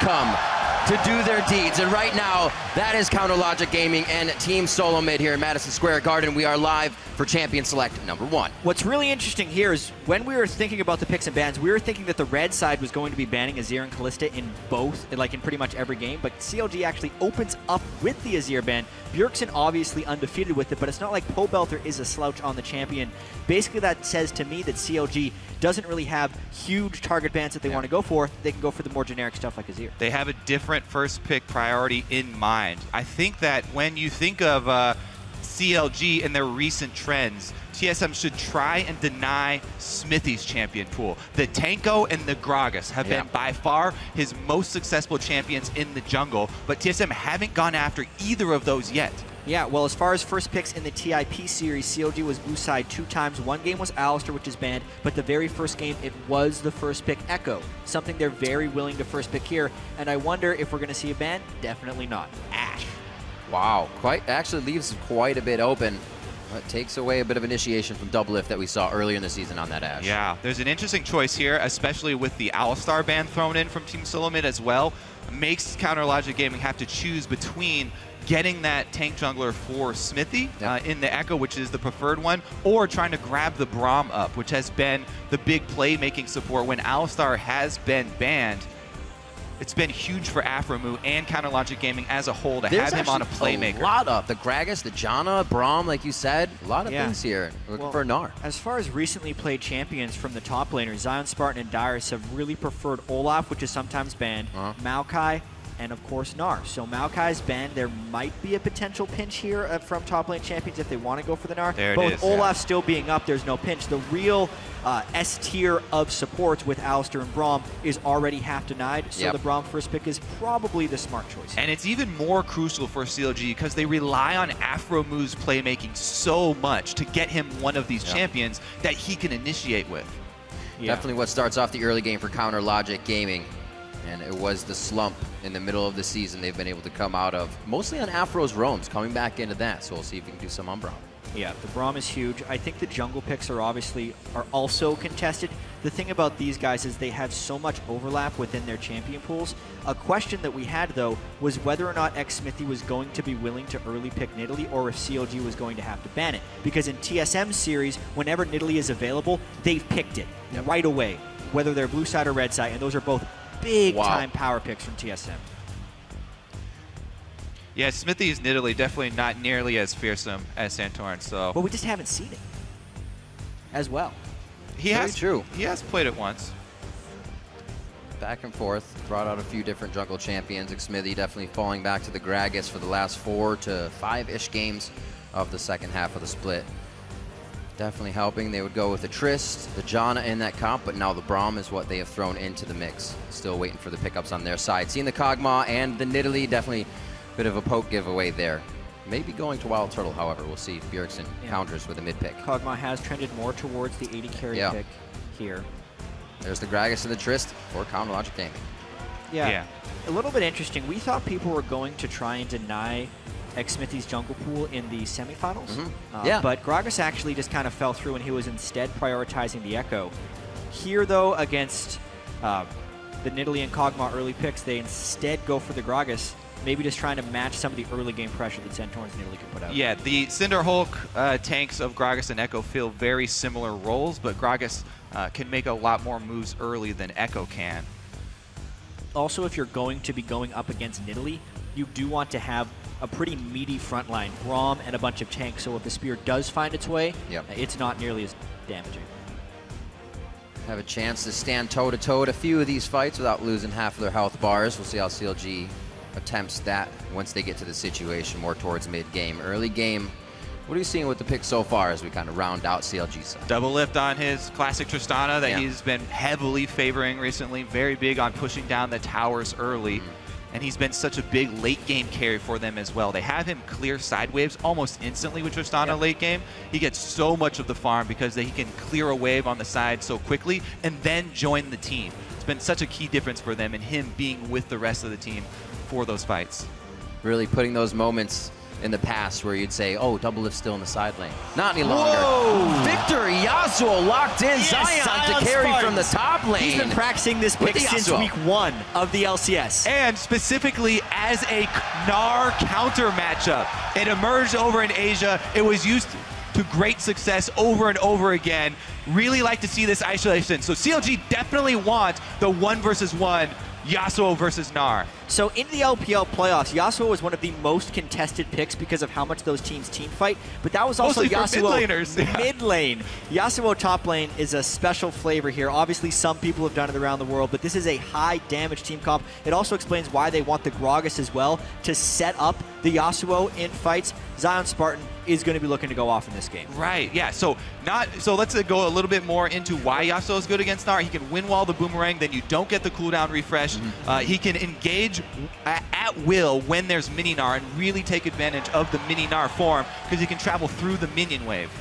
come to do their deeds. And right now, that is Counter Logic Gaming and Team Solomid here in Madison Square Garden. We are live for Champion Select #1. What's really interesting here is when we were thinking about the picks and bans, we were thinking that the red side was going to be banning Azir and Kalista in both, like in pretty much every game, but CLG actually opens up with the Azir ban. Bjergsen obviously undefeated with it, but it's not like Pobelter is a slouch on the champion. Basically, that says to me that CLG doesn't really have huge target bans that they want to go for. They can go for the more generic stuff like Azir. They have a different first pick priority in mind. I think that when you think of CLG and their recent trends, TSM should try and deny Xmithie's champion pool. The Tanko and the Gragas have been by far his most successful champions in the jungle, but TSM haven't gone after either of those yet. Yeah, well, as far as first picks in the TIP series, CLG was blue side 2 times. One game was Alistar, which is banned, but the very first game, it was the first pick Echo, something they're very willing to first pick here. And I wonder if we're going to see a ban. Definitely not. Ashe. Wow, actually leaves quite a bit open. It takes away a bit of initiation from Doublelift that we saw earlier in the season on that Ashe. Yeah, there's an interesting choice here, especially with the Alistar ban thrown in from Team Solomid as well. Makes Counter Logic Gaming have to choose between getting that tank jungler for Xmithie in the Echo, which is the preferred one, or trying to grab the Braum up, which has been the big playmaking support. When Alistar has been banned, it's been huge for Aphromoo and Counter Logic Gaming as a whole to have him on a playmaker. A lot of the Gragas, the Janna, Braum, like you said, a lot of things here. Looking for a Gnar. As far as recently played champions from the top laners, ZionSpartan and Dyrus have really preferred Olaf, which is sometimes banned, Maokai, and of course Gnar. So Maokai's banned. There might be a potential pinch here from top lane champions if they want to go for the Gnar. But with Olaf still being up, there's no pinch. The real S tier of supports with Alistar and Braum is already half denied, so the Braum first pick is probably the smart choice. And it's even more crucial for CLG because they rely on Aphromoo's playmaking so much to get him one of these champions that he can initiate with. Definitely what starts off the early game for Counter Logic Gaming. And it was the slump in the middle of the season they've been able to come out of, mostly on Aphro's roams, coming back into that. So we'll see if we can do some on Braum. Yeah, the Braum is huge. I think the jungle picks are also contested. The thing about these guys is they have so much overlap within their champion pools. A question that we had, though, was whether or not Xmithie was going to be willing to early pick Nidalee or if CLG was going to have to ban it. Because in TSM series, whenever Nidalee is available, they've picked it right away, whether they're blue side or red side, and those are both big-time power picks from TSM. Yeah, Xmithie's Nidalee definitely not nearly as fearsome as Santorin, so... But we just haven't seen it as well. He has played it once. Back and forth, brought out a few different jungle champions. Xmithie definitely falling back to the Gragas for the last 4 to 5-ish games of the second half of the split. Definitely helping. They would go with the Trist, the Janna in that comp, but now the Braum is what they have thrown into the mix. Still waiting for the pickups on their side. Seeing the Kog'Maw and the Nidalee, definitely a bit of a poke giveaway there. Maybe going to Wildturtle, however. We'll see if Bjergsen counters with a mid pick. Kog'Maw has trended more towards the 80 carry pick here. There's the Gragas and the Trist for Counter Logic Gaming. Yeah. A little bit interesting. We thought people were going to try and deny Xmithie's jungle pool in the semifinals. But Gragas actually just kind of fell through and he was instead prioritizing the Echo. Here, though, against the Nidalee and Kog'Maw early picks, they instead go for the Gragas, maybe just trying to match some of the early game pressure that Santorin's Nidalee can put out. Yeah, the Cinder Hulk tanks of Gragas and Echo feel very similar roles, but Gragas can make a lot more moves early than Echo can. Also, if you're going to be going up against Nidalee, you do want to have a pretty meaty front line, Braum and a bunch of tanks, so if the spear does find its way, it's not nearly as damaging. Have a chance to stand toe-to-toe at a few of these fights without losing half of their health bars. We'll see how CLG attempts that once they get to the situation more towards mid-game. Early game, what are you seeing with the pick so far as we kind of round out CLG's side? Doublelift on his classic Tristana that he's been heavily favoring recently, very big on pushing down the towers early. And he's been such a big late game carry for them as well. They have him clear side waves almost instantly with Tristana late game. He gets so much of the farm because he can clear a wave on the side so quickly and then join the team. It's been such a key difference for them and him being with the rest of the team for those fights. Really putting those moments in the past where you'd say, oh, Doublelift's still in the side lane. Not any longer. Whoa. Victor Yasuo locked in Zion to carry from the top lane. He's been practicing this pick since week 1 of the LCS. And specifically as a Gnar counter matchup. It emerged over in Asia. It was used to great success over and over again. Really like to see this isolation. So CLG definitely want the 1 versus 1 Yasuo versus Gnar. So in the LPL playoffs, Yasuo was one of the most contested picks because of how much those teams team fight, but that was also Yasuo mid lane. Yasuo top lane is a special flavor here. Obviously, some people have done it around the world, but this is a high damage team comp. It also explains why they want the Gragas as well to set up the Yasuo in fights. ZionSpartan is going to be looking to go off in this game. Right, yeah, so let's go a little bit more into why Yasuo is good against Gnar. He can win wall the boomerang, then you don't get the cooldown refresh. He can engage at will when there's mini Gnar and really take advantage of the mini Gnar form because he can travel through the minion wave.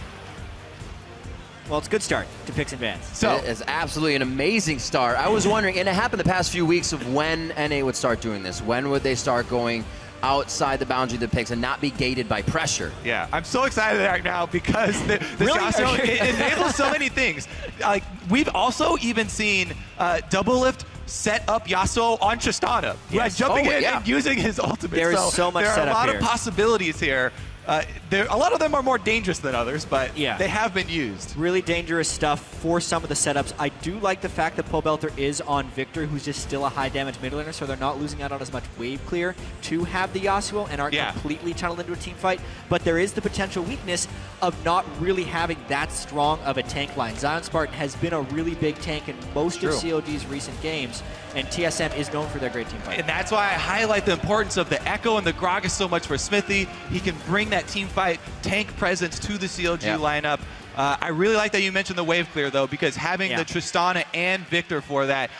Well, it's a good start to picks and bans. So it is absolutely an amazing start. I was wondering, and it happened the past few weeks, of when NA would start doing this. When would they start going outside the boundary of the picks and not be gated by pressure? Yeah, I'm so excited right now because this Yasuo, it enables so many things. Like, we've also even seen Doublelift set up Yasuo on Tristana, jumping in and using his ultimate. There is so much setup here. There are a lot of possibilities here. A lot of them are more dangerous than others, but they have been used. Really dangerous stuff for some of the setups. I do like the fact that Pobelter is on Viktor, who's just still a high damage mid laner, so they're not losing out on as much wave clear to have the Yasuo and aren't completely tunneled into a team fight. But there is the potential weakness of not really having that strong of a tank line. ZionSpartan has been a really big tank in most of CLG's recent games, and TSM is known for their great team fight. And that's why I highlight the importance of the Echo and the Gragas so much for Xmithie. He can bring that team fight tank presence to the CLG lineup. I really like that you mentioned the wave clear, though, because having the Tristana and Viktor for that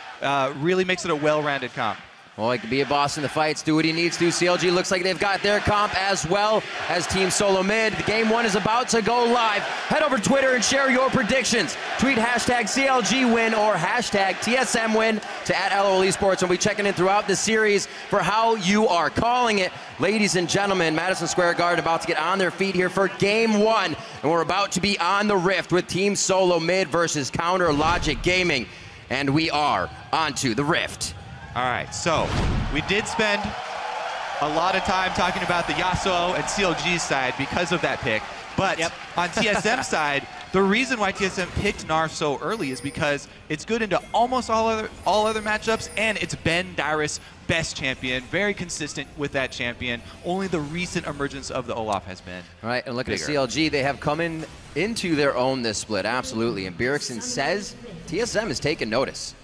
really makes it a well-rounded comp. Well, he can be a boss in the fights, do what he needs to. CLG looks like they've got their comp as well as Team Solomid. The Game 1 is about to go live. Head over to Twitter and share your predictions. Tweet hashtag CLG win or hashtag TSM win to @LOL Esports. And we'll be checking in throughout the series for how you are calling it. Ladies and gentlemen, Madison Square Garden about to get on their feet here for Game 1. And we're about to be on the rift with Team Solomid versus Counter Logic Gaming. And we are onto the rift. All right, so we did spend a lot of time talking about the Yasuo and CLG side because of that pick. But on TSM side, the reason why TSM picked Gnar so early is because it's good into almost all other matchups, and it's been Dyrus' best champion, very consistent with that champion. Only the recent emergence of the Olaf has been. All right, and look at CLG. They have come into their own this split, absolutely. And Bjergsen says TSM has taken notice.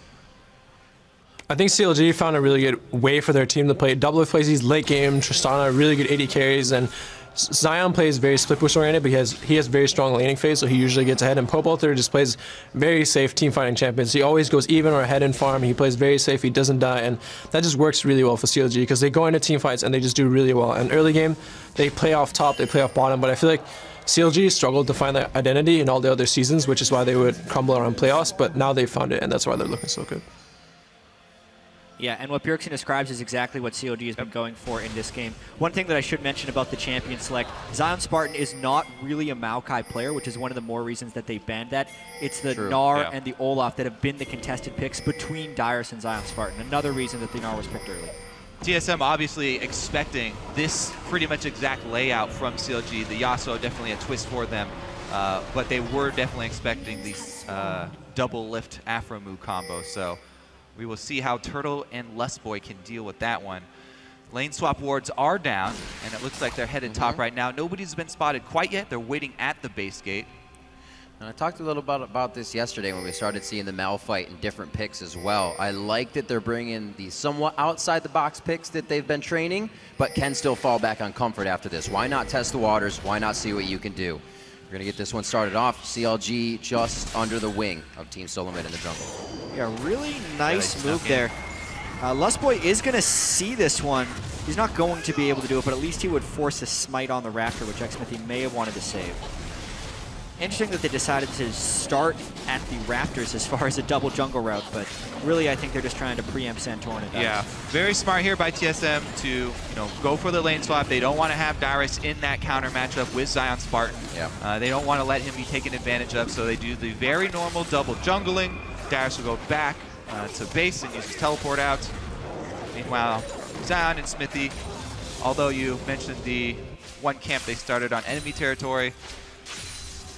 I think CLG found a really good way for their team to play. Doublelift plays these late game, Tristana really good AD carries, and Zion plays very split push oriented, but he has very strong laning phase, so he usually gets ahead. And Pobelter just plays very safe team fighting champions. He always goes even or ahead in farm. He plays very safe. He doesn't die, and that just works really well for CLG because they go into team fights and they just do really well. And early game, they play off top, they play off bottom, but I feel like CLG struggled to find that identity in all the other seasons, which is why they would crumble around playoffs, but now they've found it, and that's why they're looking so good. Yeah, and what Bjergsen describes is exactly what CLG has been going for in this game. One thing that I should mention about the champion select, ZionSpartan is not really a Maokai player, which is one of the more reasons that they banned that. It's the Gnar and the Olaf that have been the contested picks between Dyrus and ZionSpartan. Another reason that the Gnar was picked early. TSM obviously expecting this pretty much exact layout from CLG. The Yasuo definitely a twist for them, but they were definitely expecting these Doublelift Aphromoo combo. So we will see how Turtle and Lustboy can deal with that one. Lane swap wards are down, and it looks like they're headed top right now. Nobody's been spotted quite yet. They're waiting at the base gate. And I talked a little about this yesterday when we started seeing the Mal fight and different picks as well. I like that they're bringing the somewhat outside-the-box picks that they've been training, but can still fall back on comfort after this. Why not test the waters? Why not see what you can do? We're going to get this one started off. CLG just under the wing of Team Solomid in the jungle. Yeah, really nice move there. Lustboy is going to see this one. He's not going to be able to do it, but at least he would force a smite on the Raptor, which Xmithie may have wanted to save. Interesting that they decided to start at the Raptors as far as a double jungle route, but really I think they're just trying to preempt Santorin. Yeah, very smart here by TSM to go for the lane swap. They don't want to have Dyrus in that counter matchup with ZionSpartan. Yeah. They don't want to let him be taken advantage of, so they do the very normal double jungling. Dyrus will go back to base and use his teleport out. Meanwhile, Zion and Xmithie, although you mentioned the one camp they started on enemy territory,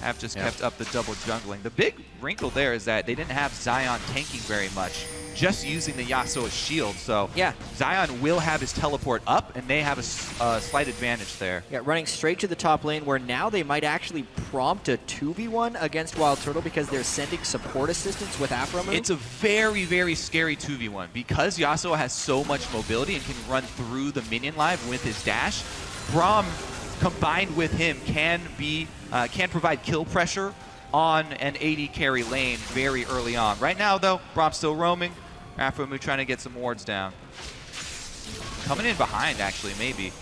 have just kept up the double jungling. The big wrinkle there is that they didn't have Zion tanking very much, just using the Yasuo shield. So Zion will have his teleport up, and they have a slight advantage there. Yeah, running straight to the top lane, where now they might actually prompt a 2v1 against Wildturtle because they're sending support assistance with Aphromoo. It's a very, very scary 2v1 because Yasuo has so much mobility and can run through the minion line with his dash. Braum, combined with him, can provide kill pressure on an AD carry lane very early on. Right now, though, Braum's still roaming. Aphromoo trying to get some wards down. Coming in behind, actually, maybe.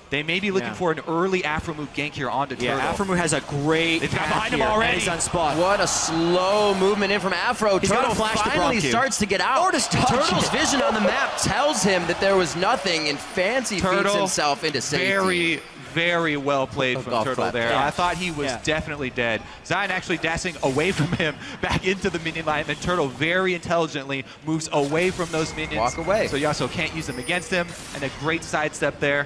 They may be looking for an early Aphromoo gank here onto Turtle. Yeah, Aphromoo has a great They've got behind him already. And he's on spot. What a slow movement in from Afro. He's Turtle got a flash to finally Braum starts to get out. Or just touch Turtle's it. vision on the map tells him that there was nothing, and fancy feeds himself into safety. Very well played from Turtle there. Yeah. I thought he was definitely dead. Zion actually dashing away from him back into the minion line, and then Turtle very intelligently moves away from those minions. Walk away. So Yasuo can't use them against him, and a great sidestep there.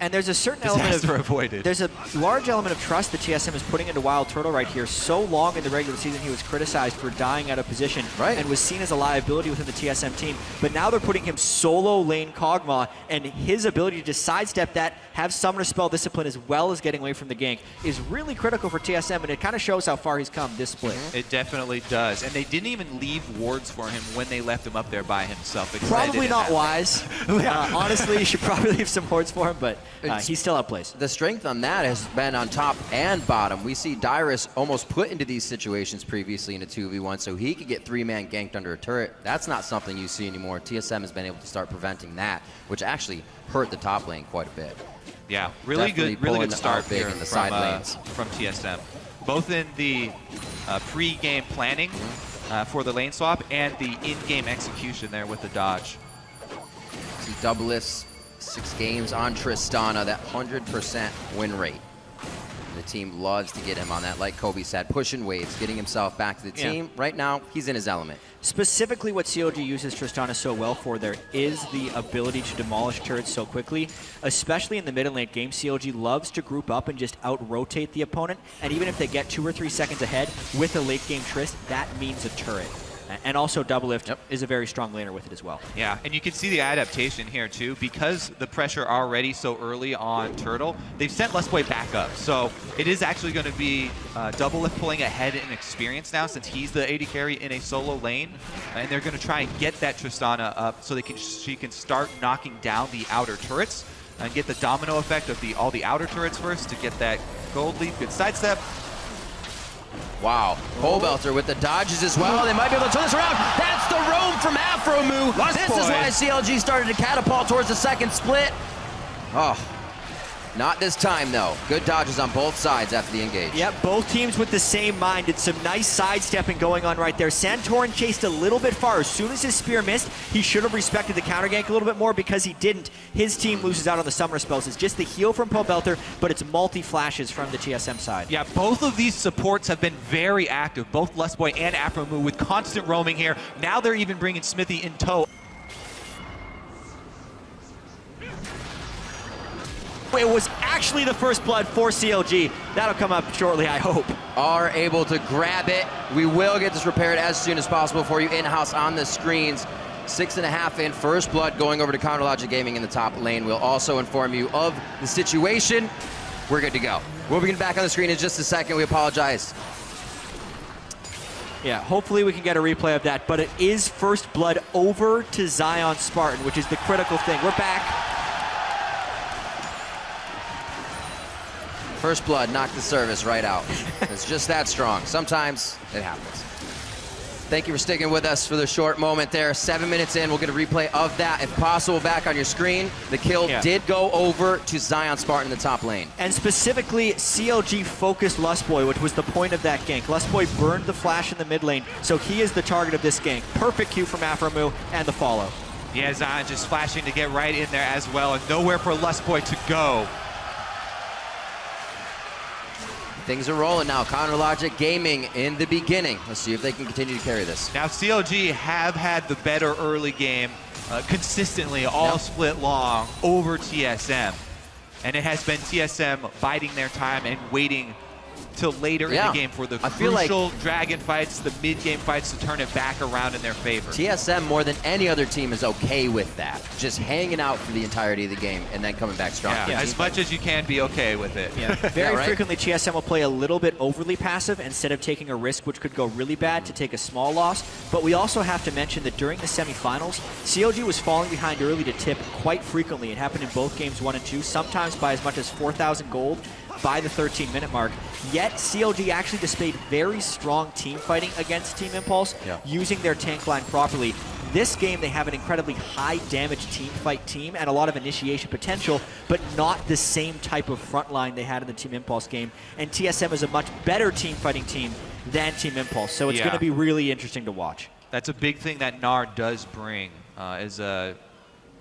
And there's a certain element of avoided. There's a large element of trust that TSM is putting into Wildturtle right here. So long in the regular season, he was criticized for dying out of position and was seen as a liability within the TSM team. But now they're putting him solo lane Kog'Maw, and his ability to just sidestep that, have summoner spell discipline as well as getting away from the gank is really critical for TSM, and it kind of shows how far he's come this split. It definitely does. And they didn't even leave wards for him when they left him up there by himself. Probably not wise. Honestly, you should probably leave some wards for him, but he still outplays. The strength on that has been on top and bottom. We see Dyrus almost put into these situations previously in a 2v1 so he could get three-man ganked under a turret. That's not something you see anymore. TSM has been able to start preventing that, which actually hurt the top lane quite a bit. Yeah, really good start big here in the side lanes from TSM. Both in the pre-game planning for the lane swap and the in-game execution there with the dodge. See Doublelift's 6 games on Tristana, that 100% win rate. The team loves to get him on that, like Kobe said, pushing waves, getting himself back to the team. Right now, he's in his element. Specifically, what CLG uses Tristana so well for there is the ability to demolish turrets so quickly. Especially in the mid and late game, CLG loves to group up and just out-rotate the opponent. And even if they get 2 or 3 seconds ahead with a late game Trist, that means a turret. And also Doublelift is a very strong laner with it as well. Yeah, and you can see the adaptation here too. Because the pressure already so early on Turtle, they've sent Lustboy back up. So it is actually going to be Doublelift pulling ahead in experience now since he's the AD carry in a solo lane. And they're going to try and get that Tristana up so she can start knocking down the outer turrets and get the domino effect of all the outer turrets first to get that gold leaf. Good sidestep. Wow, Pobelter with the dodges as well. They might be able to turn this around. That's the roam from Aphromoo. This is why CLG started to catapult towards the second split. Oh, not this time though. Good dodges on both sides after the engage. Yep, both teams with the same mind. It's some nice sidestepping going on right there. Santorin chased a little bit far. As soon as his spear missed, he should have respected the counter gank a little bit more because he didn't. His team loses out on the summoner spells. It's just the heal from Pobelter, but it's multi-flashes from the TSM side. Yeah, both of these supports have been very active, both Lustboy and Aphromoo with constant roaming here. Now they're even bringing Xmithie in tow. It was actually the first blood for CLG. That'll come up shortly, I hope. Are able to grab it. We will get this repaired as soon as possible for you in-house on the screens. 6.5 in, first blood going over to CounterLogic Gaming in the top lane. We'll also inform you of the situation. We're good to go. We'll be getting back on the screen in just a second. We apologize. Yeah, hopefully we can get a replay of that, but it is first blood over to ZionSpartan, which is the critical thing. We're back. First blood knocked the service right out. It's just that strong. Sometimes it happens. Thank you for sticking with us for the short moment there. 7 minutes in, we'll get a replay of that, if possible, back on your screen. The kill did go over to ZionSpartan in the top lane. And specifically, CLG focused Lustboy, which was the point of that gank. Lustboy burned the flash in the mid lane, so he is the target of this gank. Perfect cue from Aphromoo and the follow. Yeah, Zion just flashing to get right in there as well, and nowhere for Lustboy to go. Things are rolling now. CounterLogic Gaming in the beginning. Let's see if they can continue to carry this. Now, CLG have had the better early game consistently all split long over TSM. And it has been TSM biding their time and waiting till later in the game for the crucial dragon fights, the mid-game fights to turn it back around in their favor. TSM, more than any other team, is okay with that. Just hanging out for the entirety of the game and then coming back strong. Yeah, as much as you can be okay with it. Yeah. Very frequently, TSM will play a little bit overly passive instead of taking a risk which could go really bad to take a small loss. But we also have to mention that during the semifinals, CLG was falling behind early to tip quite frequently. It happened in both games 1 and 2, sometimes by as much as 4,000 gold by the 13-minute mark. Yet CLG actually displayed very strong team fighting against Team Impulse, using their tank line properly. This game, they have an incredibly high damage team fight team and a lot of initiation potential, but not the same type of front line they had in the Team Impulse game. And TSM is a much better team fighting team than Team Impulse, so it's going to be really interesting to watch. That's a big thing that Gnar does bring, is a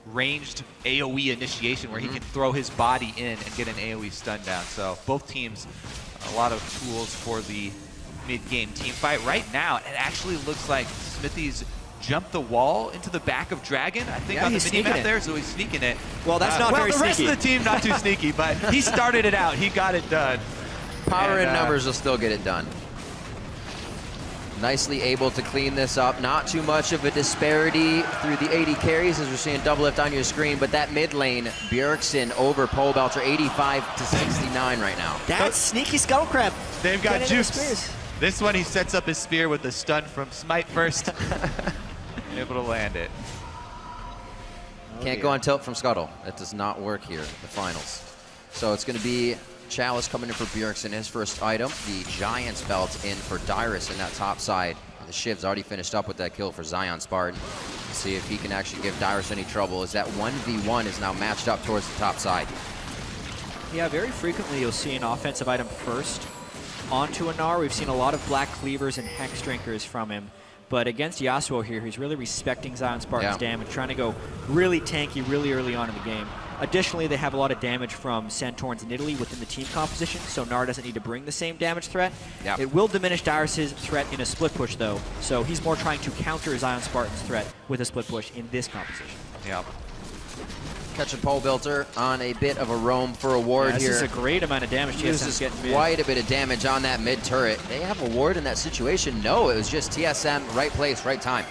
ranged AoE initiation where he can throw his body in and get an AoE stun down. So both teams, a lot of tools for the mid-game team fight. Right now, it actually looks like Xmithie's jumped the wall into the back of Dragon, I think, on the mini-map there, so he's sneaking it. Well, that's not very sneaky. Well, the rest of the team, not too sneaky, but he started it out. He got it done. Power and numbers will still get it done. Nicely able to clean this up. Not too much of a disparity through the AD carries, as we're seeing Doublelift on your screen, but that mid lane, Bjergsen over Pobelter, 85 to 69 right now. That's sneaky Scuttle Crab. They've got juice. This one, he sets up his spear with the stun from Smite first. Able to land it. Can't go on tilt from Scuttle. That does not work here in the finals. So it's going to be Chalice coming in for Bjergsen, his first item. The Giant's Belt in for Dyrus in that top side. The Shiv's already finished up with that kill for ZionSpartan. See if he can actually give Dyrus any trouble, as that 1v1 is now matched up towards the top side. Yeah, very frequently you'll see an offensive item first onto a Gnar. We've seen a lot of Black Cleavers and Hex Drinkers from him. But against Yasuo here, he's really respecting ZionSpartan's damage, trying to go really tanky really early on in the game. Additionally, they have a lot of damage from Santorin's Nidalee within the team composition, so Gnar doesn't need to bring the same damage threat. It will diminish Dyrus' threat in a split push, though, so he's more trying to counter ZionSpartan's threat with a split push in this composition. Catching Pobelter on a bit of a roam for a ward here. This is a great amount of damage. Uses quite a bit of damage on that mid turret. They have a ward in that situation. No, it was just TSM, right place, right time.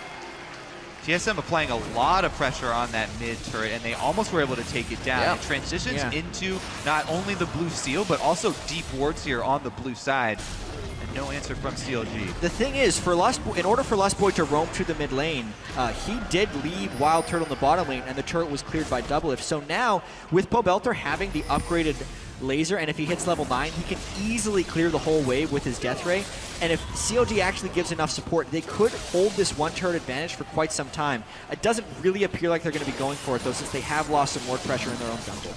TSM applying a lot of pressure on that mid turret, and they almost were able to take it down. It transitions into not only the blue seal, but also deep wards here on the blue side. And no answer from CLG. The thing is, for in order for Lustboy to roam to the mid lane, he did leave Wildturtle in the bottom lane, and the turret was cleared by Doublelift. So now, with Pobelter having the upgraded laser, and if he hits level 9, he can easily clear the whole wave with his death ray. And if CLG actually gives enough support, they could hold this one turret advantage for quite some time. It doesn't really appear like they're going to be going for it, though, since they have lost some ward pressure in their own jungle.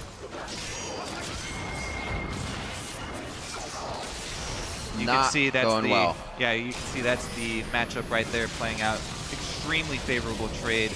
You can see that's you can see that's the matchup right there playing out. Extremely favorable trade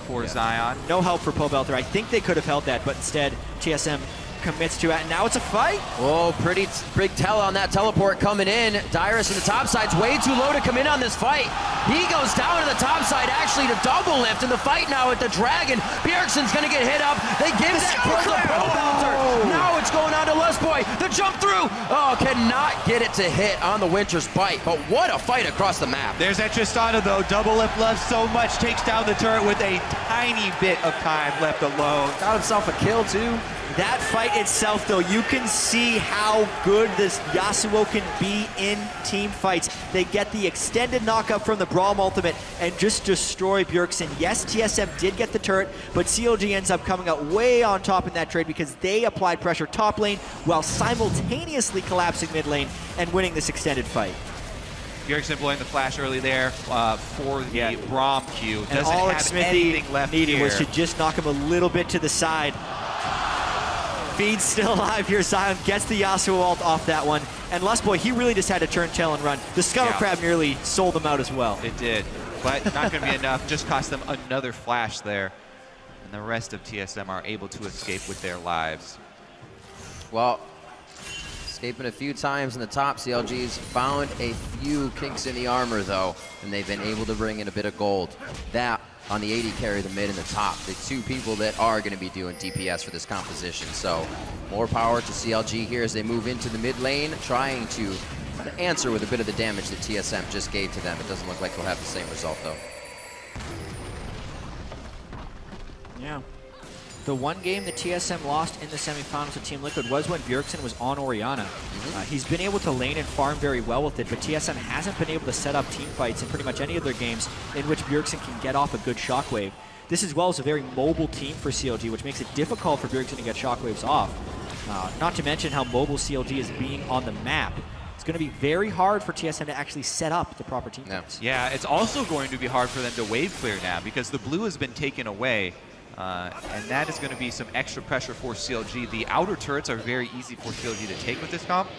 for Zion. No help for Pobelter. I think they could have held that, but instead TSM commits to it, and now it's a fight. Oh, pretty big tell on that teleport coming in. Dyrus in the top side's way too low to come in on this fight. He goes down to the top side, actually, to double lift in the fight now with the Dragon. Bjergsen's gonna get hit up. They give that kill to Pobelter. Now it's going on to Lustboy. The jump through. Oh, cannot get it to hit on the Winter's Bite, but what a fight across the map. There's that Tristana, though. Doublelift loves so much, takes down the turret with a tiny bit of time left alone. Got himself a kill, too. That fight itself, though, you can see how good this Yasuo can be in team fights. They get the extended knockup from the Braum ultimate and just destroy Bjergsen. Yes, TSM did get the turret, but CLG ends up coming out way on top in that trade because they applied pressure top lane while simultaneously collapsing mid lane and winning this extended fight. Bjergsen blowing the flash early there for the Braum Q. And Doesn't all have Xmithie anything left needed here. was to just knock him a little bit to the side. Feed's still alive here. Zion gets the Yasuo ult off that one. And Lustboy, he really just had to turn tail and run. The Scuttle Crab nearly sold him out as well. It did, but not going to be enough. Just cost them another flash there. And the rest of TSM are able to escape with their lives. Well, escaping a few times in the top, CLG's found a few kinks in the armor, though, and they've been able to bring in a bit of gold. That on the AD carry, the mid and the top, the two people that are going to be doing DPS for this composition. So more power to CLG here as they move into the mid lane, trying to answer with a bit of the damage that TSM just gave to them. It doesn't look like they'll have the same result, though. Yeah. The one game that TSM lost in the semifinals to Team Liquid was when Bjergsen was on Orianna. He's been able to lane and farm very well with it, but TSM hasn't been able to set up team fights in pretty much any of their games in which Bjergsen can get off a good shockwave. This as well is a very mobile team for CLG, which makes it difficult for Bjergsen to get shockwaves off. Not to mention how mobile CLG is being on the map. It's going to be very hard for TSM to actually set up the proper team fights. Yeah, it's also going to be hard for them to wave clear now because the blue has been taken away. And that is going to be some extra pressure for CLG. The outer turrets are very easy for CLG to take with this comp.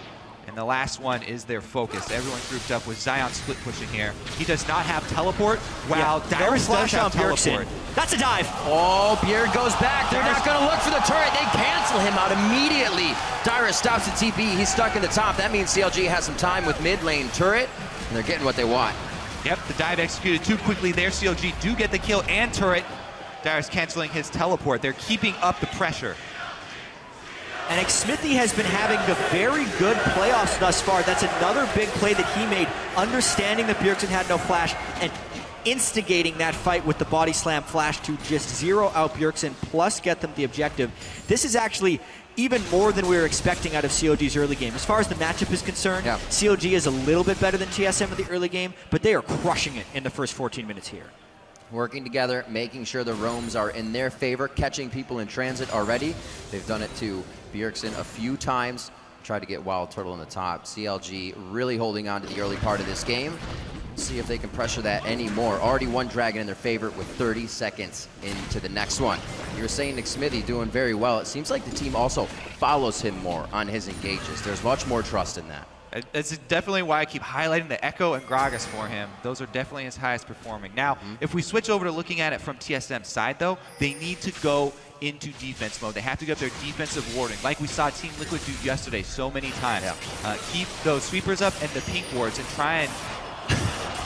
And the last one is their focus. Everyone grouped up with Zion split pushing here. He does not have teleport. Wow, Dyrus does have teleport. That's a dive. Oh, Bjerg goes back. They're not going to look for the turret. They cancel him out immediately. Dyrus stops the TP. He's stuck in the top. That means CLG has some time with mid lane turret, and they're getting what they want. Yep, the dive executed too quickly there. CLG do get the kill and turret. Dyrus canceling his teleport. They're keeping up the pressure. And Xmithie has been having a very good playoffs thus far. That's another big play that he made, understanding that Bjergsen had no flash and instigating that fight with the body slam flash to just zero out Bjergsen plus get them the objective. This is actually even more than we were expecting out of CLG's early game. As far as the matchup is concerned, CLG is a little bit better than TSM in the early game, but they are crushing it in the first 14 minutes here. Working together, making sure the roams are in their favor, catching people in transit already. They've done it to Bjergsen a few times, tried to get Wildturtle in the top. CLG really holding on to the early part of this game. See if they can pressure that anymore. Already one dragon in their favor with 30 seconds into the next one. You were saying Xmithie doing very well. It seems like the team also follows him more on his engages. There's much more trust in that. That's definitely why I keep highlighting the Echo and Gragas for him. Those are definitely his highest performing. Now, if we switch over to looking at it from TSM's side, though, they need to go into defense mode. They have to get their defensive warding, like we saw Team Liquid do yesterday so many times. Keep those sweepers up and the pink wards and try and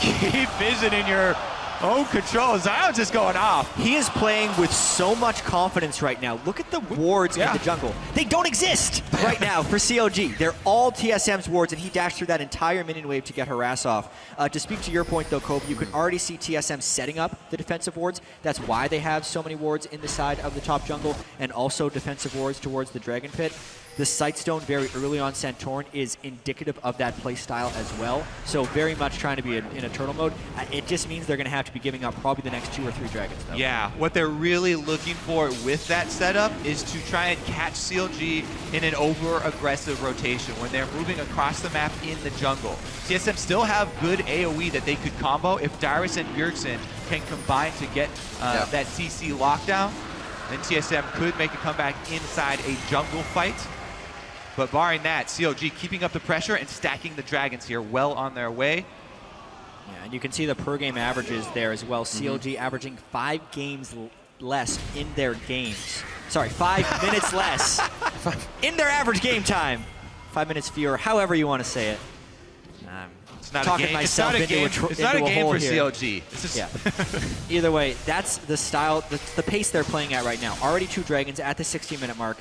keep vision in your own control. Zion's just going off. He is playing with so much confidence right now. Look at the wards in the jungle. They don't exist right now for CLG. They're all TSM's wards, and he dashed through that entire minion wave to get her ass off. To speak to your point, though, Kobe, you can already see TSM setting up the defensive wards. That's why they have so many wards in the side of the top jungle, and also defensive wards towards the Dragon Pit. The Sightstone very early on Santorin is indicative of that play style as well. So very much trying to be in Eternal mode. It just means they're going to have to be giving up probably the next 2 or 3 dragons, though. Yeah, what they're really looking for with that setup is to try and catch CLG in an over-aggressive rotation when they're moving across the map in the jungle. TSM still have good AoE that they could combo if Dyrus and Bjergsen can combine to get that CC lockdown. Then TSM could make a comeback inside a jungle fight. But barring that, CLG keeping up the pressure and stacking the dragons here well on their way. Yeah, and you can see the per game averages there as well. CLG averaging 5 games less in their games. Sorry, 5 minutes less in their average game time. 5 minutes fewer, however you want to say it. It's not a game. It's not a game for CLG. It's just Either way, that's the style, the pace they're playing at right now. Already 2 dragons at the 60-minute mark.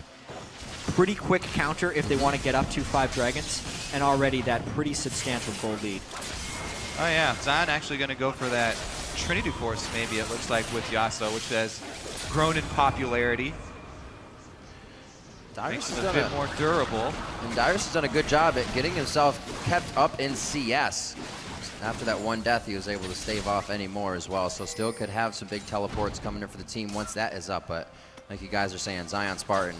Pretty quick counter if they want to get up to 5 dragons, and already that pretty substantial gold lead. Oh yeah, Zion actually going to go for that Trinity Force, maybe it looks like, with Yasuo, which has grown in popularity. Dyrus is a bit more durable. And Dyrus has done a good job at getting himself kept up in CS. After that one death, he was able to stave off any more as well, so still could have some big teleports coming in for the team once that is up, but like you guys are saying, ZionSpartan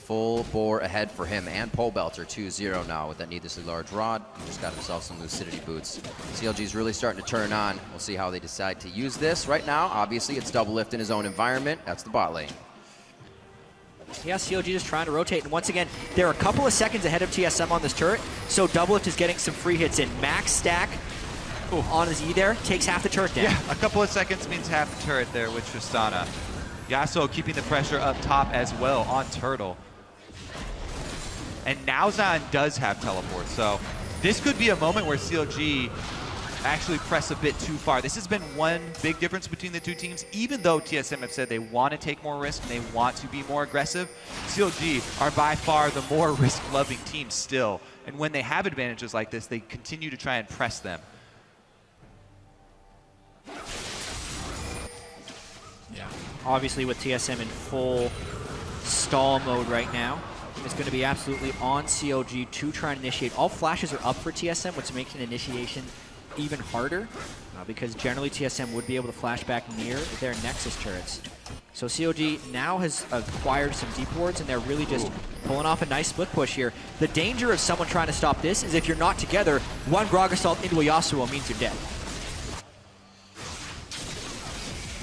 full bore ahead for him and Pobelter 2-0 now with that needlessly large rod. He just got himself some lucidity boots. CLG's really starting to turn on. We'll see how they decide to use this. Right now, obviously, it's Doublelift in his own environment. That's the bot lane. Yeah, CLG just trying to rotate, and once again, they're a couple of seconds ahead of TSM on this turret, so Doublelift is getting some free hits in. Max stack on his E there, takes half the turret down. Yeah, a couple of seconds means half the turret there with Tristana. Yasuo keeping the pressure up top as well on Turtle. And now Zion does have teleport, so this could be a moment where CLG actually press a bit too far. This has been one big difference between the two teams. Even though TSM have said they want to take more risk and they want to be more aggressive, CLG are by far the more risk-loving team still. And when they have advantages like this, they continue to try and press them. Yeah. Obviously with TSM in full stall mode right now, it's going to be absolutely on CLG to try and initiate. All flashes are up for TSM, which makes an initiation even harder because generally TSM would be able to flash back near their Nexus turrets. So CLG now has acquired some deep wards and they're really just pulling off a nice split push here. The danger of someone trying to stop this is if you're not together, one Gragas ult into a Yasuo means you're dead.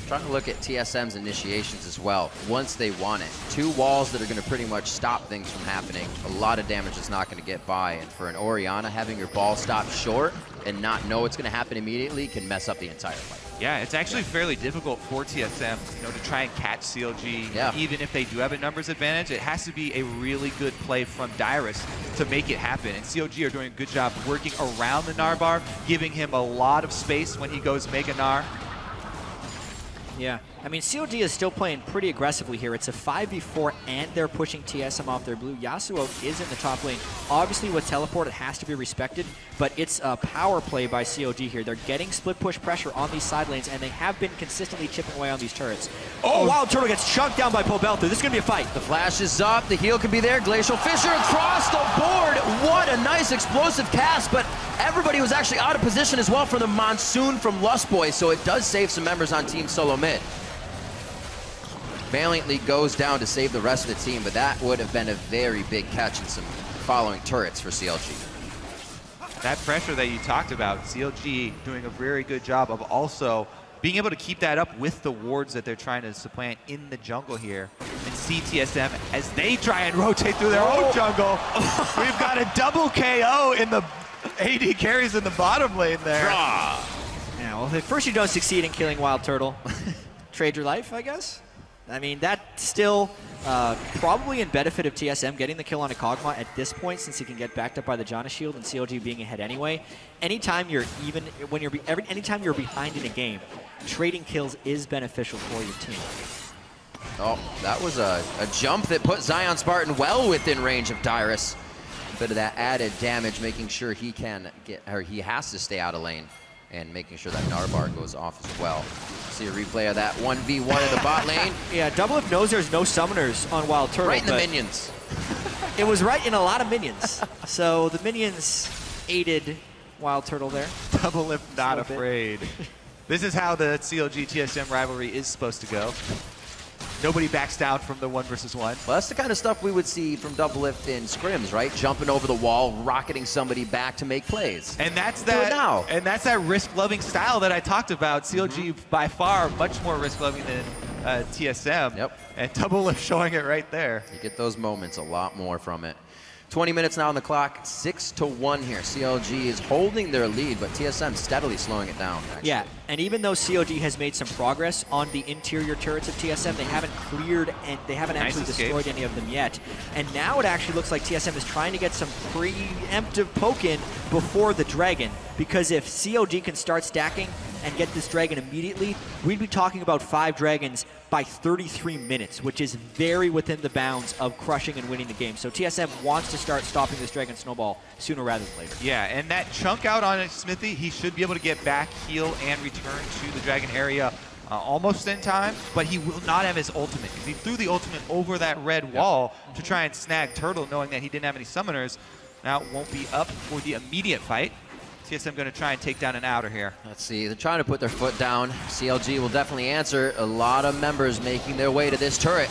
Trying to look at TSM's initiations as well, once they want it. 2 walls that are going to pretty much stop things from happening. A lot of damage is not going to get by, and for an Orianna, having your ball stopped short and not know it's going to happen immediately can mess up the entire fight. Yeah, it's actually fairly difficult for TSM, to try and catch CLG. Yeah. Even if they do have a numbers advantage, it has to be a really good play from Dyrus to make it happen. And CLG are doing a good job working around the Gnar bar, giving him a lot of space when he goes Mega Gnar. Yeah, I mean, CLG is still playing pretty aggressively here. It's a 5v4, and they're pushing TSM off their blue. Yasuo is in the top lane. Obviously, with teleport, it has to be respected, but it's a power play by CLG here. They're getting split push pressure on these side lanes, and they have been consistently chipping away on these turrets. Oh, Wildturtle gets chunked down by Pobelter. This is going to be a fight. The flash is up. The heal could be there. Glacial Fissure across the board. What a nice explosive cast, but everybody was actually out of position as well from the Monsoon from Lustboy, so it does save some members on Team Solomid. Valiantly goes down to save the rest of the team, but that would have been a very big catch and some following turrets for CLG. That pressure that you talked about, CLG doing a very good job of also being able to keep that up with the wards that they're trying to supplant in the jungle here. And see TSM as they try and rotate through their own jungle. We've got a double KO in the AD carries in the bottom lane there. Yeah, well, if first you don't succeed in killing Wildturtle, trade your life, I guess. I mean, that's still probably in benefit of TSM getting the kill on a Kog'Maw at this point, since he can get backed up by the Janna shield and CLG being ahead anyway. Anytime you're anytime you're behind in a game, trading kills is beneficial for your team. Oh, that was a jump that put ZionSpartan well within range of Dyrus. A bit of that added damage, making sure he can get, or he has to stay out of lane, and making sure that Gnar bar goes off as well. See a replay of that 1v1 in the bot lane. Yeah, Doublelift knows there's no summoners on Wildturtle. Right in the minions. It was right in a lot of minions. So the minions aided Wildturtle there. Doublelift not afraid. This is how the CLG TSM rivalry is supposed to go. Nobody backs down from the 1v1. Well, that's the kind of stuff we would see from Doublelift in scrims, right? Jumping over the wall, rocketing somebody back to make plays. And that's Do it now. And that's that risk-loving style that I talked about. CLG by far much more risk-loving than TSM. Yep. And Doublelift showing it right there. You get those moments a lot more from it. 20 minutes now on the clock, 6-1 here. CLG is holding their lead, but TSM steadily slowing it down, actually. Yeah, and even though CLG has made some progress on the interior turrets of TSM, they haven't cleared and they haven't actually destroyed any of them yet. And now it actually looks like TSM is trying to get some preemptive poke in before the dragon, because if CLG can start stacking and get this dragon immediately, we'd be talking about 5 dragons by 33 minutes, which is very within the bounds of crushing and winning the game. So TSM wants to start stopping this dragon snowball sooner rather than later. Yeah, and that chunk out on Xmithie, he should be able to get back, heal, and return to the dragon area almost in time, but he will not have his ultimate. He threw the ultimate over that red wall to try and snag Turtle, knowing that he didn't have any summoners. Now it won't be up for the immediate fight. TSM going to try and take down an outer here. Let's see, they're trying to put their foot down. CLG will definitely answer. A lot of members making their way to this turret.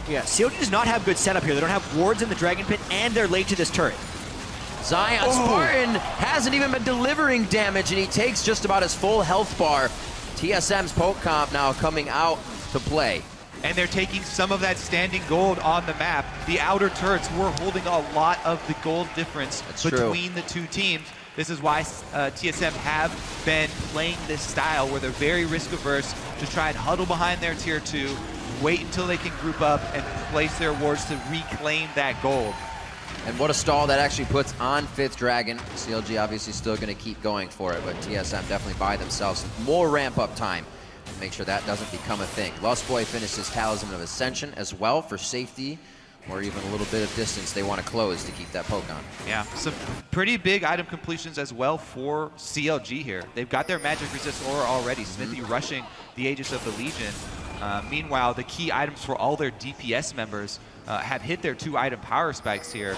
Yeah, CLG does not have good setup here. They don't have wards in the Dragon Pit, and they're late to this turret. ZionSpartan hasn't even been delivering damage, and he takes just about his full health bar. TSM's poke comp now coming out to play. And they're taking some of that standing gold on the map. The outer turrets were holding a lot of the gold difference between the two teams. This is why TSM have been playing this style where they're very risk averse to try and huddle behind their tier 2, wait until they can group up and place their wards to reclaim that gold. And what a stall that actually puts on 5th Dragon. CLG obviously still going to keep going for it, but TSM definitely buy themselves more ramp-up time to make sure that doesn't become a thing. Lustboy finishes Talisman of Ascension as well for safety, or even a little bit of distance they want to close to keep that poke on. Yeah, some pretty big item completions as well for CLG here. They've got their magic resist aura already. Xmithie rushing the Aegis of the Legion. Meanwhile, the key items for all their DPS members have hit their 2 item power spikes here.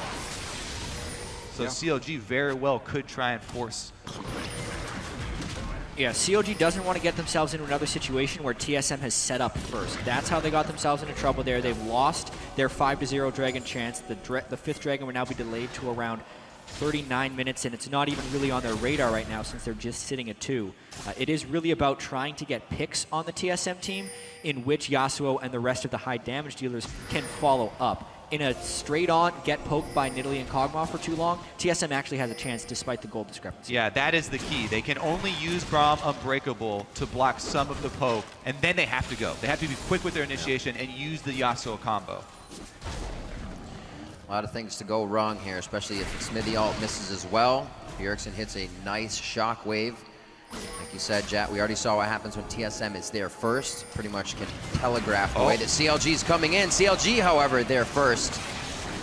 So CLG very well could try and force. Yeah, CLG doesn't want to get themselves into another situation where TSM has set up first. That's how they got themselves into trouble there. They've lost their 5-0 Dragon chance. The 5th Dragon will now be delayed to around 39 minutes, and it's not even really on their radar right now since they're just sitting at 2. It is really about trying to get picks on the TSM team in which Yasuo and the rest of the high damage dealers can follow up. In a straight-on get poked by Nidalee and Kog'Maw for too long, TSM actually has a chance despite the gold discrepancy. Yeah, that is the key. They can only use Braum Unbreakable to block some of the poke, and then they have to go. They have to be quick with their initiation and use the Yasuo combo. A lot of things to go wrong here, especially if Xmithie ult misses as well. Bjergsen hits a nice shockwave. Like you said, Jatt, we already saw what happens when TSM is there first. Pretty much can telegraph the way that CLG is coming in. CLG, however, there first.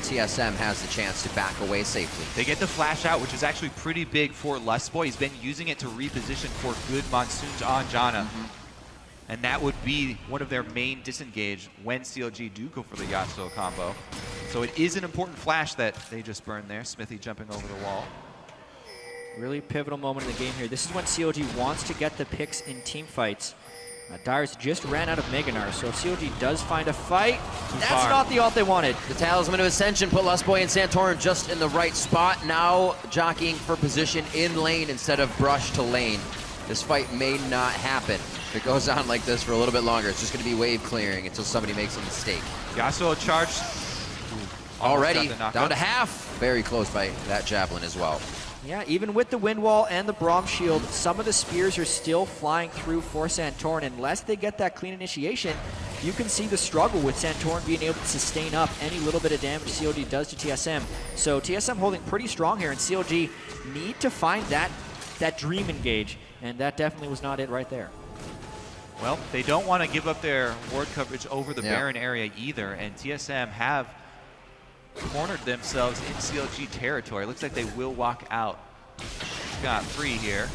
TSM has the chance to back away safely. They get the flash out, which is actually pretty big for Lustboy. He's been using it to reposition for good monsoons on Janna. And that would be one of their main disengage when CLG do go for the Yasuo combo. So it is an important flash that they just burned there. Xmithie jumping over the wall. Really pivotal moment in the game here. This is when CLG wants to get the picks in team fights. Dyrus just ran out of Mega Gnar, so if CLG does find a fight, that's not the ult they wanted. The Talisman of Ascension put Lustboy and Santorin just in the right spot. Now jockeying for position in lane instead of brush to lane. This fight may not happen. If it goes on like this for a little bit longer, it's just going to be wave clearing until somebody makes a mistake. Yasuo charged. Already down to half. Very close by that javelin as well. Yeah, even with the wind wall and the Braum shield, some of the spears are still flying through for Santorin. Unless they get that clean initiation, you can see the struggle with Santorin being able to sustain up any little bit of damage CLG does to TSM. So TSM holding pretty strong here, and CLG need to find that dream engage, and that definitely was not it right there. Well, they don't want to give up their ward coverage over the Baron area either, and TSM have cornered themselves in CLG territory. Looks like they will walk out. Got free here.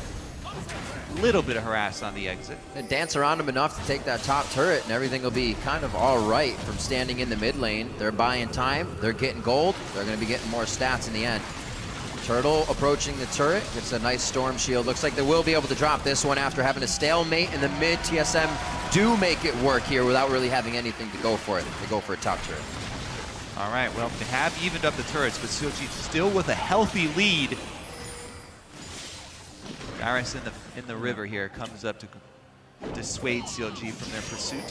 Little bit of harass on the exit. And dance around them enough to take that top turret, and everything will be kind of all right from standing in the mid lane. They're buying time. They're getting gold. They're going to be getting more stats in the end. Turtle approaching the turret. Gets a nice storm shield. Looks like they will be able to drop this one after having a stalemate in the mid. TSM do make it work here without really having anything to go for it. They go for a top turret. All right, well, they have evened up the turrets, but CLG still with a healthy lead. Dyrus in the river here comes up to dissuade CLG from their pursuit.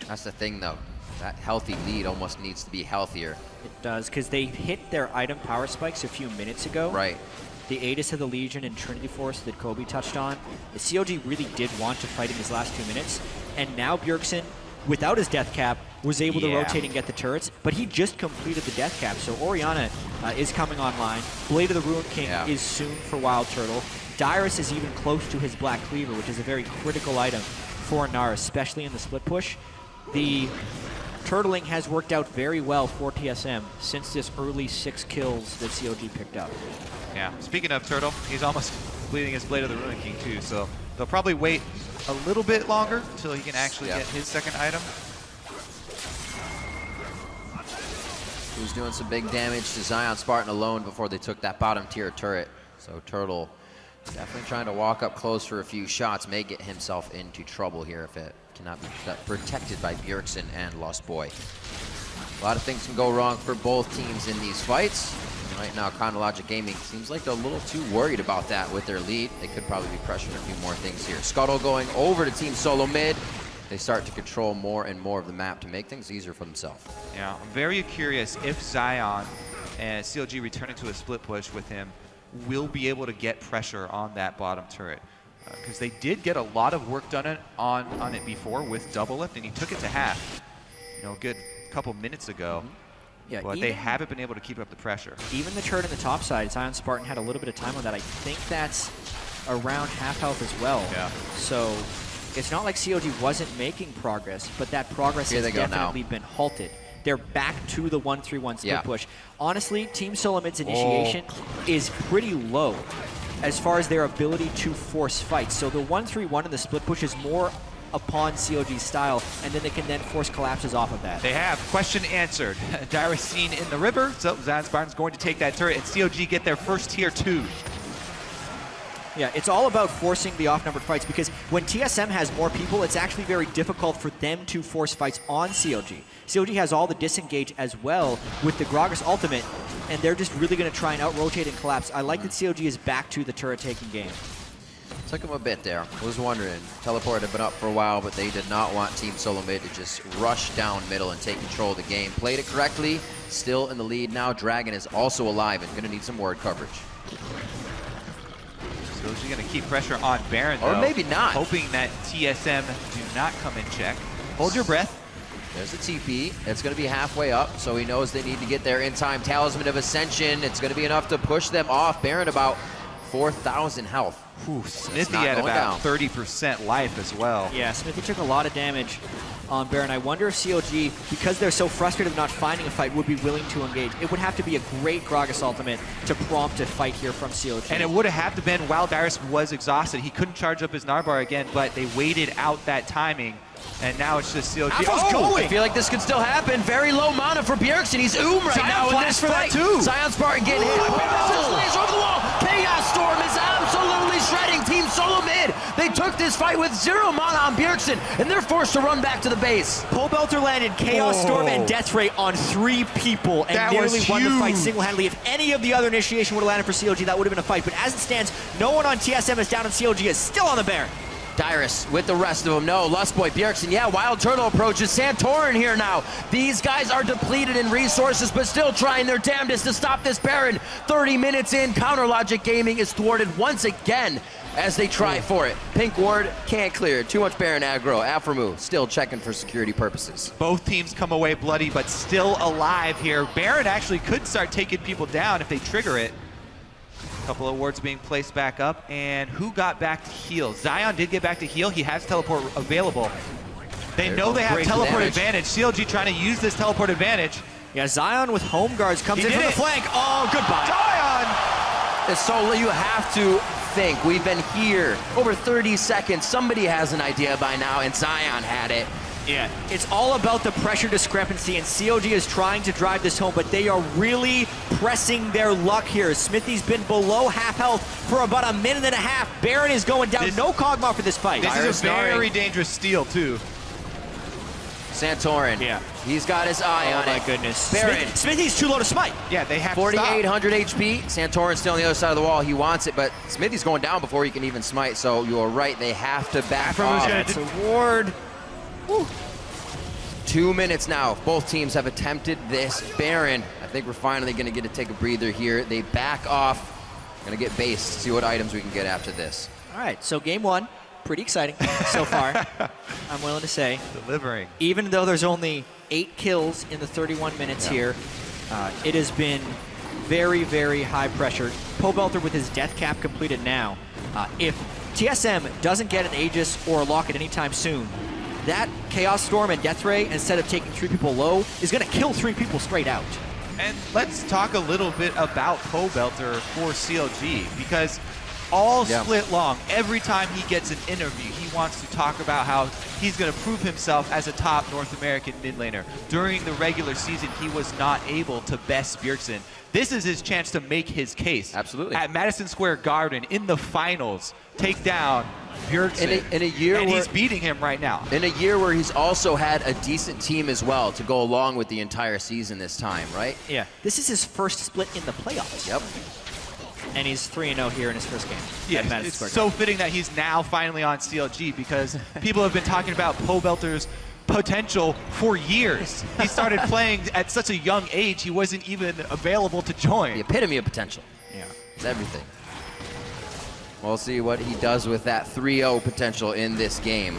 That's the thing, though. That healthy lead almost needs to be healthier. It does, because they hit their item power spikes a few minutes ago. Right. The Aegis of the Legion and Trinity Force that Kobe touched on. The CLG really did want to fight in his last 2 minutes, and now Bjergsen, without his death cap, was able to rotate and get the turrets, but he just completed the death cap, so Orianna is coming online. Blade of the Ruined King is soon for Wildturtle. Dyrus is even close to his Black Cleaver, which is a very critical item for Gnar, especially in the split push. The turtling has worked out very well for TSM since this early 6 kills that CLG picked up. Yeah, speaking of Turtle, he's almost completing his Blade of the Ruined King too, so they'll probably wait a little bit longer until he can actually get his second item. He was doing some big damage to ZionSpartan alone before they took that bottom tier turret. So Turtle definitely trying to walk up close for a few shots, may get himself into trouble here if it cannot be protected by Bjergsen and Lustboy. A lot of things can go wrong for both teams in these fights. Right now, Chronologic Gaming seems like they're a little too worried about that with their lead. They could probably be pressuring a few more things here. Scuttle going over to Team Solomid. They start to control more and more of the map to make things easier for themselves. Yeah, I'm very curious if Zion and CLG returning to a split push with him will be able to get pressure on that bottom turret. Because they did get a lot of work done on it before with Doublelift, and he took it to half, a good couple minutes ago. Yeah, but they haven't been able to keep up the pressure. Even the turret on the top side, ZionSpartan had a little bit of time on that. I think that's around half health as well. Yeah. So it's not like CLG wasn't making progress, but that progress has definitely been halted. They're back to the 1-3-1 split push. Honestly, Team Solomid's initiation is pretty low as far as their ability to force fights. So the 1-3-1 in the split push is more upon CLG's style, and then they can then force collapses off of that. They have. Question answered. Dyrus seen in the river, so ZionSpartan's going to take that turret, and CLG get their first tier 2. Yeah, it's all about forcing the off-numbered fights, because when TSM has more people, it's actually very difficult for them to force fights on CLG. CLG has all the disengage as well with the Gragas ultimate, and they're just really going to try and out-rotate and collapse. I like that CLG is back to the turret-taking game. Took him a bit there. I was wondering. Teleport had been up for a while, but they did not want Team Solomid to just rush down middle and take control of the game. Played it correctly, still in the lead now. Dragon is also alive and going to need some ward coverage. CLG going to keep pressure on Baron, though. Or maybe not. Hoping that TSM do not come in check. Hold your breath. There's the TP. It's going to be halfway up, so he knows they need to get there in time. Talisman of Ascension. It's going to be enough to push them off. Baron about 4,000 health. Xmithie at about 30% life as well. Yeah, Xmithie took a lot of damage on Baron. I wonder if CLG, because they're so frustrated of not finding a fight, would be willing to engage. It would have to be a great Gragas ultimate to prompt a fight here from CLG. And it would have to been while Dyrus was exhausted. He couldn't charge up his Gnar again, but they waited out that timing. And now it's just CLG. I feel like this could still happen. Very low mana for Bjergsen. He's right now in this fight. ZionSpartan getting hit. Over the wall. Chaos Storm is absolutely shredding Team Solomid. They took this fight with 0 mana on Bjergsen, and they're forced to run back to the base. Pobelter landed Chaos Storm and Death Ray on 3 people and nearly won the fight single-handedly. If any of the other initiation would have landed for CLG, that would have been a fight. But as it stands, no one on TSM is down, and CLG is still on the Baron. Dyrus with the rest of them. No, Lustboy, Bjergsen, yeah, Wildturtle approaches. Santorin here now. These guys are depleted in resources, but still trying their damnedest to stop this Baron. 30 minutes in, Chronologic Gaming is thwarted once again as they try for it. Pink ward can't clear it. Too much Baron aggro. Aphromoo still checking for security purposes. Both teams come away bloody, but still alive here. Baron actually could start taking people down if they trigger it. Couple of wards being placed back up, and who got back to heal? Zion did get back to heal. He has teleport available. They know they have teleport advantage. CLG trying to use this teleport advantage. Yeah, Zion with home guards comes in from the flank. Oh, goodbye. Zion! So you have to think, we've been here over 30 seconds. Somebody has an idea by now, and Zion had it. Yeah, it's all about the pressure discrepancy, and CLG is trying to drive this home, but they are really pressing their luck here. Xmithie's been below half health for about a minute and a half. Baron is going down. No Kog'Maw for this fight. This is a very dangerous steal, too. Santorin, he's got his eye on it. Oh, my goodness. Baron. Smithie's too low to smite. Yeah, they have 4,800 HP. Santorin's still on the other side of the wall. He wants it, but Xmithie's going down before he can even smite, so you are right. They have to back off. It's a ward. Woo. 2 minutes now. Both teams have attempted this Baron. I think we're finally going to get to take a breather here. They back off. Going to get base. See what items we can get after this. All right, so game 1. Pretty exciting so far, I'm willing to say. Delivering. Even though there's only 8 kills in the 31 minutes here, it has been very, very high pressure. Pobelter with his death cap completed now. If TSM doesn't get an Aegis or a Locket anytime soon, that Chaos Storm and Death Ray, instead of taking 3 people low, is going to kill 3 people straight out. And let's talk a little bit about Pobelter for CLG, because all split long, every time he gets an interview, he wants to talk about how he's going to prove himself as a top North American mid laner. During the regular season, he was not able to best Bjergsen. This is his chance to make his case. Absolutely. At Madison Square Garden, in the finals, take down Bjergsen. In a year and where, he's beating him right now. In a year where he's also had a decent team as well to go along with the entire season this time, right? Yeah. This is his first split in the playoffs. Yep. And he's 3-0 here in his first game. Yeah, it's so fitting that he's now finally on CLG because people have been talking about Pobelter's potential for years. He started playing at such a young age, he wasn't even available to join. The epitome of potential. Yeah. It's everything. We'll see what he does with that 3-0 potential in this game.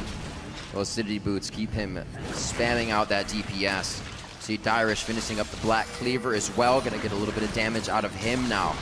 Those City Boots keep him spamming out that DPS. See Dyrus finishing up the Black Cleaver as well. Gonna get a little bit of damage out of him now.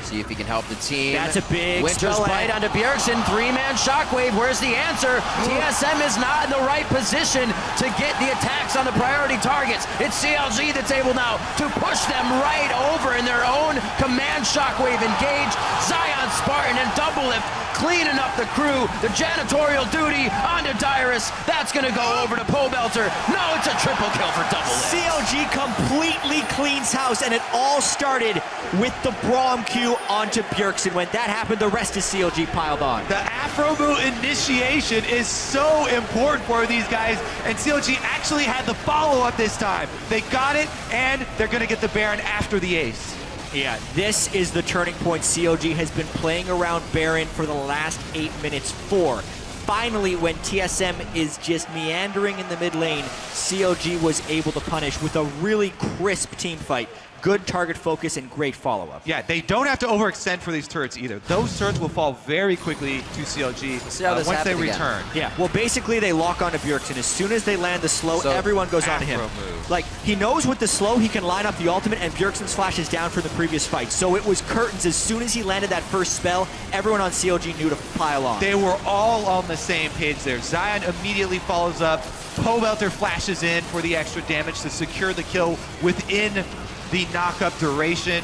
See if he can help the team. That's a big Winter's Bite onto Bjergsen. 3-man Shockwave. Where's the answer? TSM is not in the right position to get the attacks on the priority targets. It's CLG that's able now to push them right over in their own command Shockwave engage. ZionSpartan and Doublelift cleaning up the crew. The janitorial duty onto Dyrus. That's going to go over to Pobelter. No, it's a triple kill for Doublelift. CLG completely cleans house, and it all started with the Braum Q onto Bjergsen. When that happened, the rest of CLG piled on. The Aphromoo initiation is so important for these guys, and CLG actually had the follow-up this time. They got it, and they're going to get the Baron after the ace. Yeah, this is the turning point CLG has been playing around Baron for the last 8 minutes for. Finally, when TSM is just meandering in the mid lane, CLG was able to punish with a really crisp team fight. Good target focus and great follow-up. Yeah, they don't have to overextend for these turrets either. Those turrets will fall very quickly to CLG once they return. Yeah, well, basically they lock onto Bjergsen. As soon as they land the slow, everyone goes on to him. Like, he knows with the slow, he can line up the ultimate, and Bjergsen's flash is down from the previous fight. So it was curtains. As soon as he landed that first spell, everyone on CLG knew to pile on. They were all on the same page there. Zion immediately follows up. Pobelter flashes in for the extra damage to secure the kill within the knock-up duration,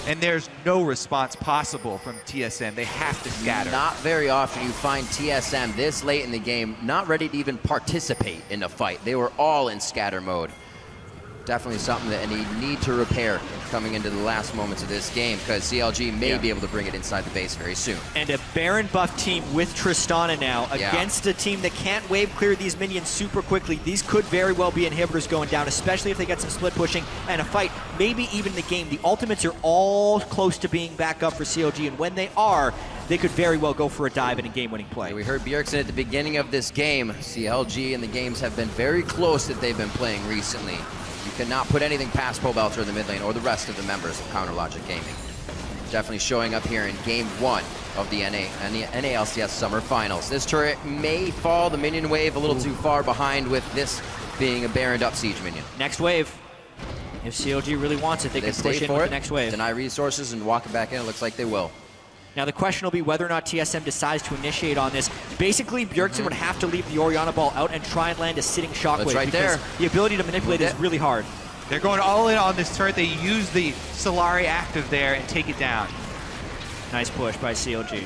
and there's no response possible from TSM. They have to scatter. Not very often you find TSM this late in the game not ready to even participate in a fight. They were all in scatter mode. Definitely something that they need to repair coming into the last moments of this game, because CLG may be able to bring it inside the base very soon. And a Baron buff team with Tristana now against a team that can't wave clear these minions super quickly. These could very well be inhibitors going down, especially if they get some split pushing and a fight, maybe even the game. The ultimates are all close to being back up for CLG, and when they are, they could very well go for a dive and a game-winning play. We heard Bjergsen at the beginning of this game. CLG and the games have been very close that they've been playing recently. You cannot put anything past Pobelter in the mid lane or the rest of the members of CounterLogic Gaming. Definitely showing up here in Game 1 of the NALCS Summer Finals. This turret may fall the minion wave a little too far behind, with this being a Baroned up siege minion. Next wave. If CLG really wants it, they can push in with the next wave. Deny resources and walk it back in. It looks like they will. Now the question will be whether or not TSM decides to initiate on this. Basically, Bjergsen would have to leave the Orianna ball out and try and land a sitting shockwave. That's right there. The ability to manipulate is really hard. They're going all in on this turret. They use the Solari active there and take it down. Nice push by CLG.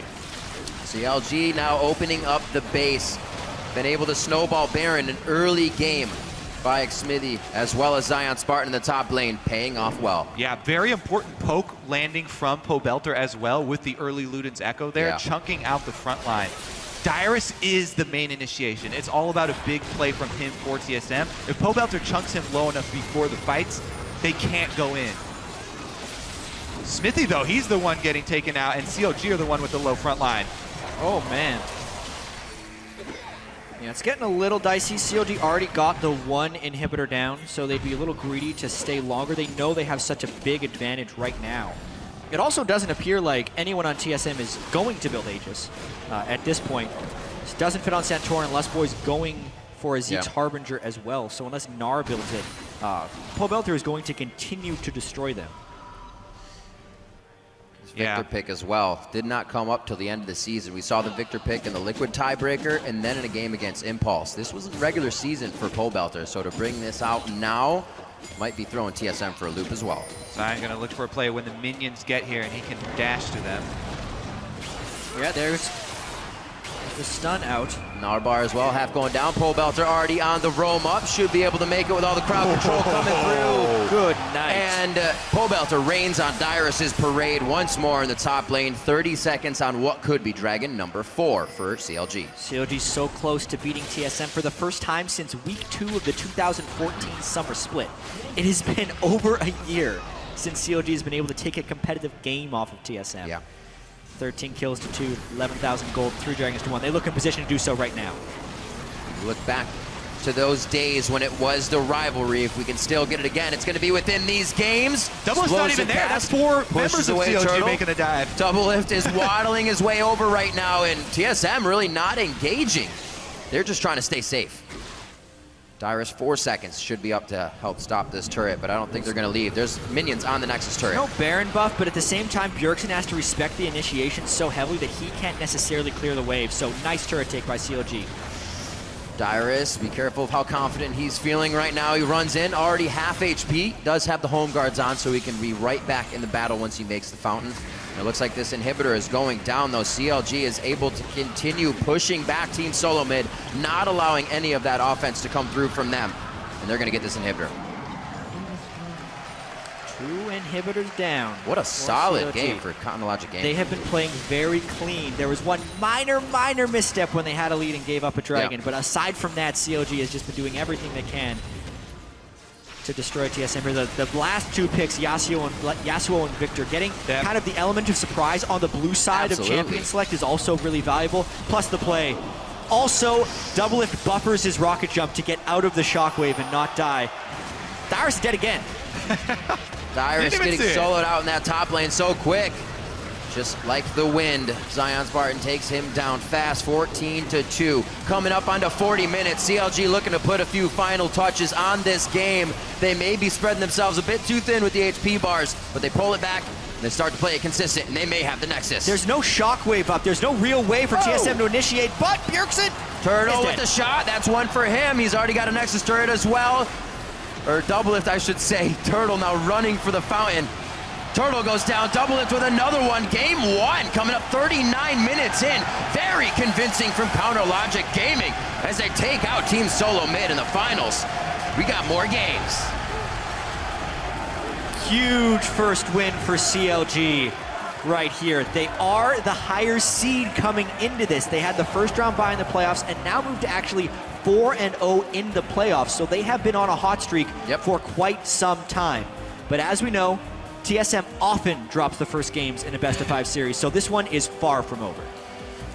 CLG now opening up the base. Been able to snowball Baron an early game by Xmithie, as well as ZionSpartan in the top lane, paying off well. Yeah, very important poke landing from Pobelter as well with the early Luden's Echo there, chunking out the front line. Dyrus is the main initiation. It's all about a big play from him for TSM. If Pobelter chunks him low enough before the fights, they can't go in. Xmithie, though, he's the one getting taken out, and CLG are the one with the low front line. Oh, man. Yeah, it's getting a little dicey. CLG already got the one inhibitor down, so they'd be a little greedy to stay longer. They know they have such a big advantage right now. It also doesn't appear like anyone on TSM is going to build Aegis at this point. This doesn't fit on Santorin. Lustboy's going for a Zeke's Harbinger as well, so unless Gnar builds it, Pobelter is going to continue to destroy them. Viktor pick as well. Did not come up till the end of the season. We saw the Viktor pick in the Liquid tiebreaker and then in a game against Impulse. This was a regular season for Pobelter, so to bring this out now might be throwing TSM for a loop as well. Zion going to look for a play when the minions get here and he can dash to them. Yeah, there's the stun out. Narbar as well, half going down. Pobelter already on the roam up. Should be able to make it with all the crowd control coming through. Good night. And Pobelter reigns on Dyrus' parade once more in the top lane. 30 seconds on what could be Dragon number 4 for CLG. CLG's so close to beating TSM for the first time since week 2 of the 2014 summer split. It has been over a year since CLG has been able to take a competitive game off of TSM. Yeah. 13 kills to 2, 11,000 gold, 3 Dragons to 1. They look in position to do so right now. Look back to those days when it was the rivalry. If we can still get it again, it's going to be within these games. Doublelift's not even there. That's 4 members of CLG Turtle. making a dive. Doublelift is waddling his way over right now, and TSM really not engaging. They're just trying to stay safe. Dyrus, 4 seconds, should be up to help stop this turret, but I don't think they're going to leave. There's minions on the Nexus turret. No Baron buff, but at the same time, Bjergsen has to respect the initiation so heavily that he can't necessarily clear the wave. So nice turret take by CLG. Dyrus, be careful of how confident he's feeling right now. He runs in, already half HP, does have the home guards on, so he can be right back in the battle once he makes the fountain. It looks like this inhibitor is going down, though. CLG is able to continue pushing back Team Solomid, not allowing any of that offense to come through from them. And they're going to get this inhibitor. 2 inhibitors down. What a solid game for Chronologic Gaming. They have been playing very clean. There was one minor misstep when they had a lead and gave up a dragon, but aside from that, CLG has just been doing everything they can to destroy TSM here. The last 2 picks, Yasuo and Viktor, getting kind of the element of surprise on the blue side of champion select is also really valuable, plus the play. Also, Doublelift buffers his rocket jump to get out of the shockwave and not die. Dyrus is dead again. Dyrus getting soloed out in that top lane so quick. Just like the wind, ZionSpartan takes him down fast, 14-2. Coming up onto 40 minutes, CLG looking to put a few final touches on this game. They may be spreading themselves a bit too thin with the HP bars, but they pull it back, and they start to play it consistent, and they may have the Nexus. There's no shockwave up. There's no real way for TSM to initiate, but Bjergsen Turtle with the shot. That's one for him. He's already got a Nexus turret as well. Or Doublelift, I should say. Turtle now running for the fountain. Turtle goes down, Doublelift with another one. Game 1 coming up 39 minutes in. Very convincing from Counterlogic Gaming as they take out Team Solomid in the finals. We got more games. Huge first win for CLG right here. They are the higher seed coming into this. They had the first round bye in the playoffs and now moved to actually 4-0 in the playoffs. So they have been on a hot streak for quite some time. But as we know, TSM often drops the first games in a best-of-5 series, so this one is far from over.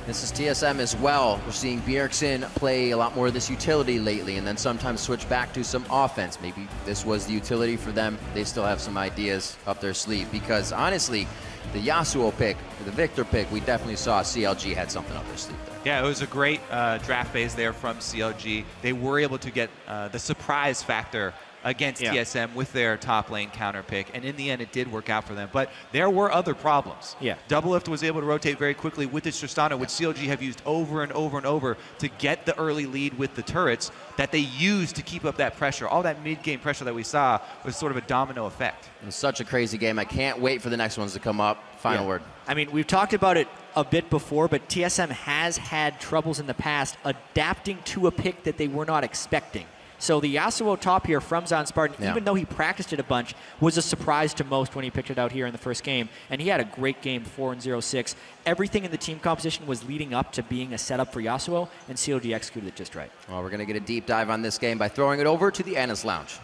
This is TSM as well. We're seeing Bjergsen play a lot more of this utility lately and then sometimes switch back to some offense. Maybe this was the utility for them. They still have some ideas up their sleeve because honestly, the Yasuo pick, the Viktor pick, we definitely saw CLG had something up their sleeve there. Yeah, it was a great draft phase there from CLG. They were able to get the surprise factor against TSM with their top lane counter pick, and in the end it did work out for them. But there were other problems. Doublelift was able to rotate very quickly with this Tristana, which CLG have used over and over and over to get the early lead with the turrets that they used to keep up that pressure. All that mid-game pressure that we saw was sort of a domino effect. It was such a crazy game. I can't wait for the next ones to come up. Final word. I mean, we've talked about it a bit before, but TSM has had troubles in the past adapting to a pick that they were not expecting. So the Yasuo top here from ZionSpartan, even though he practiced it a bunch, was a surprise to most when he picked it out here in the first game. And he had a great game, 4-0-6. Everything in the team composition was leading up to being a setup for Yasuo, and CLG executed it just right. Well, we're going to get a deep dive on this game by throwing it over to the Analyst Lounge.